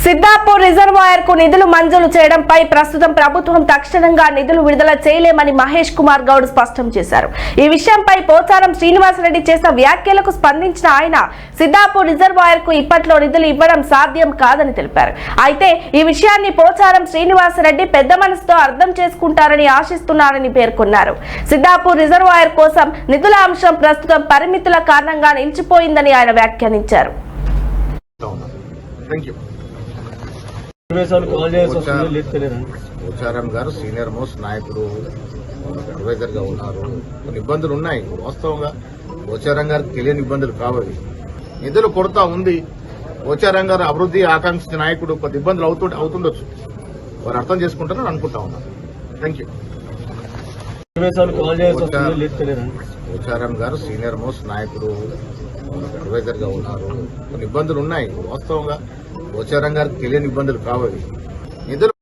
Siddapur reservoir కు నిధులు మంజూరు చేయడంపై ప్రస్తుతం ప్రభుత్వం తక్షణంగా నిధులు విడుదల చేయలేమని మహేష్ కుమార్ గౌడ్ స్పష్టం చేశారు. ఈ విషయంపై పోచారం శ్రీనివాసరెడ్డి చేసిన వ్యాఖ్యలకు స్పందించిన ఆయన సిద్దాపూర్ రిజర్వాయర్ కు ఇప్పట్లో నిధులు ఇవ్వడం సాధ్యం కాదని తెలిపారు. అయితే ఈ విషయాన్ని పోచారం శ్రీనివాసరెడ్డి పెద్ద మనసుతో అర్థం చేసుకుంటారని ఆశిస్తున్నారని పేర్కొన్నారు. సిద్దాపూర్ రిజర్వాయర్ కోసం నిధుల అంశం ప్రస్తుతం పరిమితుల కారణంగా నిలిచిపోయిందని ఆయన వ్యాఖ్యానించారు. పోచారం గారు సీనియర్ మోస్ట్ నాయకుడు, అడ్వైజర్ గా ఉన్నారు. కొన్ని ఇబ్బందులు ఉన్నాయి. వాస్తవంగా పోచారం గారికి తెలియని ఇబ్బందులు కావాలి. నిధులు కొరత ఉంది. పోచారం గారు అభివృద్ధి ఆకాంక్షించిన నాయకుడు. కొద్ది ఇబ్బందులు అవుతుండొచ్చు. వారు అర్థం చేసుకుంటారని అనుకుంటా ఉన్నారు. Thank you. పోచారం గారు సీనియర్ మోస్ట్ నాయకుడు, అడ్వైజర్ గా ఉన్నారు. కొన్ని ఇబ్బందులు ఉన్నాయి. వాస్తవంగా పోచారం గారికి తెలియని ఇబ్బందులు కావాలి. నిధులు